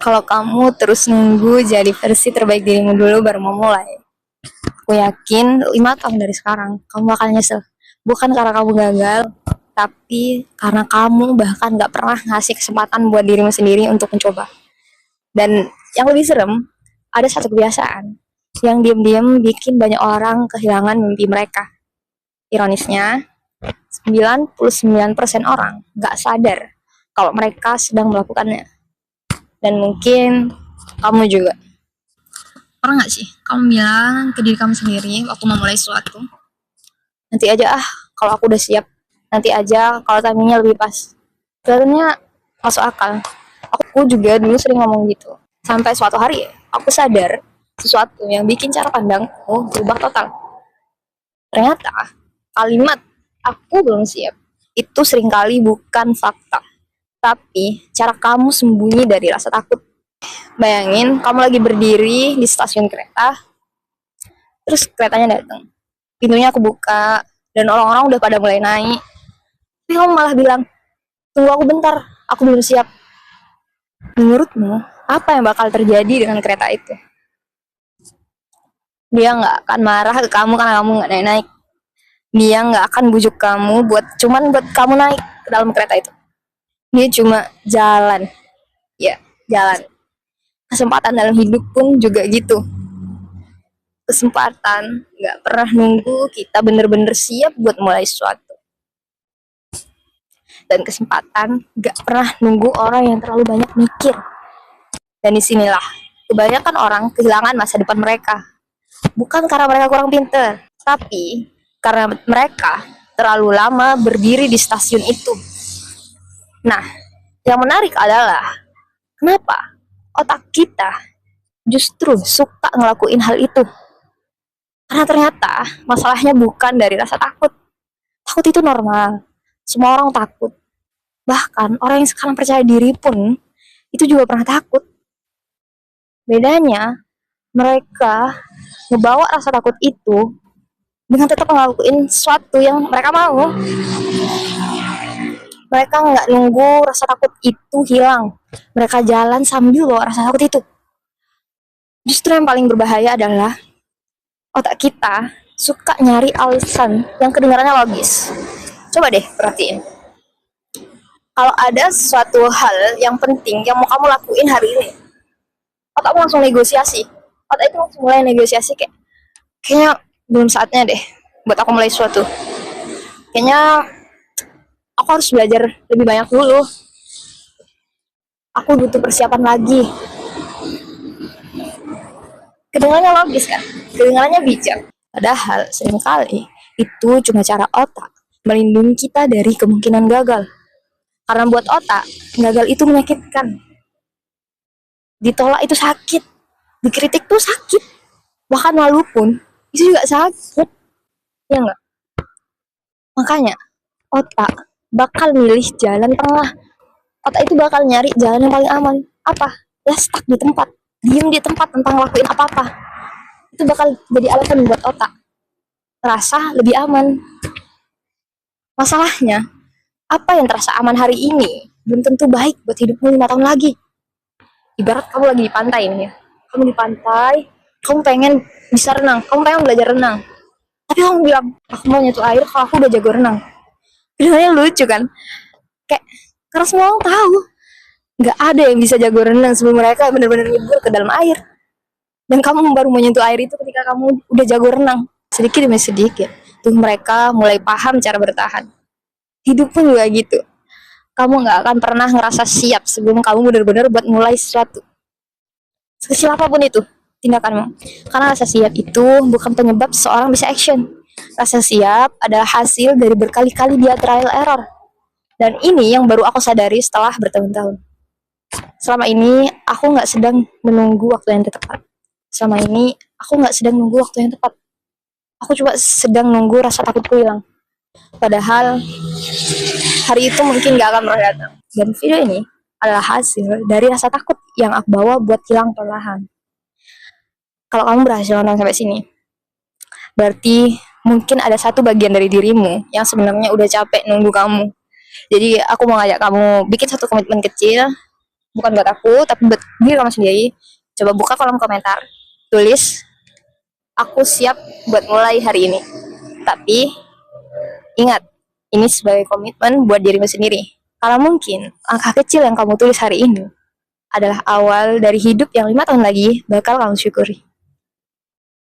Kalau kamu terus nunggu jadi versi terbaik dirimu dulu baru mau mulai, aku yakin 5 tahun dari sekarang kamu bakal nyesel. Bukan karena kamu gagal, tapi karena kamu bahkan gak pernah ngasih kesempatan buat dirimu sendiri untuk mencoba. Dan yang lebih serem, ada satu kebiasaan yang diam-diam bikin banyak orang kehilangan mimpi mereka. Ironisnya, 99% orang gak sadar kalau mereka sedang melakukannya. Dan mungkin kamu juga. Pernah gak sih kamu bilang ke diri kamu sendiri waktu memulai sesuatu, nanti aja kalau aku udah siap, nanti aja kalau timingnya lebih pas. Kelihatannya masuk akal. Aku juga dulu sering ngomong gitu. Sampai suatu hari aku sadar sesuatu yang bikin cara pandangku berubah total. Ternyata kalimat aku belum siap itu seringkali bukan fakta, tapi cara kamu sembunyi dari rasa takut. Bayangin kamu lagi berdiri di stasiun kereta, terus keretanya datang. Pintunya aku buka dan orang-orang udah pada mulai naik. Tapi kamu malah bilang, "Tunggu aku bentar, aku belum siap." Menurutmu, apa yang bakal terjadi dengan kereta itu? Dia nggak akan marah ke kamu karena kamu nggak naik-naik. Dia nggak akan bujuk kamu buat kamu naik ke dalam kereta itu. Dia cuma jalan. Ya, jalan. Kesempatan dalam hidup pun juga gitu. Kesempatan nggak pernah nunggu kita bener-bener siap buat mulai sesuatu. Dan kesempatan nggak pernah nunggu orang yang terlalu banyak mikir. Dan disinilah kebanyakan orang kehilangan masa depan mereka. Bukan karena mereka kurang pintar, tapi karena mereka terlalu lama berdiri di stasiun itu. Nah, yang menarik adalah kenapa otak kita justru suka ngelakuin hal itu. Karena ternyata masalahnya bukan dari rasa takut. Takut itu normal. Semua orang takut. Bahkan orang yang sekarang percaya diri pun itu juga pernah takut. Bedanya, mereka ngebawa rasa takut itu dengan tetap ngelakuin sesuatu yang mereka mau. Mereka nggak nunggu rasa takut itu hilang. Mereka jalan sambil bawa rasa takut itu. Justru yang paling berbahaya adalah otak kita suka nyari alasan yang kedengarannya logis. Coba deh perhatiin. Kalau ada suatu hal yang penting yang mau kamu lakuin hari ini, otakmu langsung negosiasi. Otak itu langsung mulai negosiasi kayaknya belum saatnya deh buat aku mulai sesuatu. Kayaknya aku harus belajar lebih banyak dulu. Aku butuh persiapan lagi. Kedengarannya logis kan? Kedengarannya bijak. Padahal seringkali itu cuma cara otak melindungi kita dari kemungkinan gagal. Karena buat otak, gagal itu menyakitkan. Ditolak itu sakit. Dikritik tuh sakit. Bahkan malu pun itu juga sakit. Ya enggak? Makanya otak bakal milih jalan tengah. Otak itu bakal nyari jalan yang paling aman. Apa? Ya stuck di tempat. Diem di tempat tanpa ngelakuin apa-apa. Itu bakal jadi alasan buat otak terasa lebih aman. Masalahnya, apa yang terasa aman hari ini belum tentu baik buat hidupmu 5 tahun lagi. Ibarat kamu lagi di pantai nih ya. Kamu di pantai, kamu pengen bisa renang, kamu pengen belajar renang. Tapi kamu bilang, aku mau nyentuh air kalau aku udah jago renang. Bilangnya lucu kan? Kayak, karena semua orang tahu nggak ada yang bisa jago renang sebelum mereka benar-benar nyebur ke dalam air. Dan kamu baru menyentuh air itu ketika kamu udah jago renang. Sedikit demi sedikit, tuh mereka mulai paham cara bertahan. Hidup pun juga gitu. Kamu nggak akan pernah ngerasa siap sebelum kamu benar-benar buat mulai sesuatu. Sekecil apapun itu tindakanmu. Karena rasa siap itu bukan penyebab seseorang bisa action. Rasa siap adalah hasil dari berkali-kali dia trial error. Dan ini yang baru aku sadari setelah bertahun-tahun. Selama ini aku nggak sedang menunggu waktu yang tepat. Selama ini aku nggak sedang nunggu waktu yang tepat. Aku cuma sedang nunggu rasa takutku hilang. Padahal hari itu mungkin gak akan pernah datang. Dan video ini adalah hasil dari rasa takut yang aku bawa buat hilang perlahan. Kalau kamu berhasil nonton sampai sini, berarti mungkin ada satu bagian dari dirimu yang sebenarnya udah capek nunggu kamu. Jadi aku mau ngajak kamu bikin satu komitmen kecil. bukan buat aku, tapi buat diri kamu sendiri. Coba buka kolom komentar, tulis, aku siap buat mulai hari ini. Tapi ingat, ini sebagai komitmen buat dirimu sendiri. Kalau mungkin langkah kecil yang kamu tulis hari ini adalah awal dari hidup yang 5 tahun lagi bakal kamu syukuri.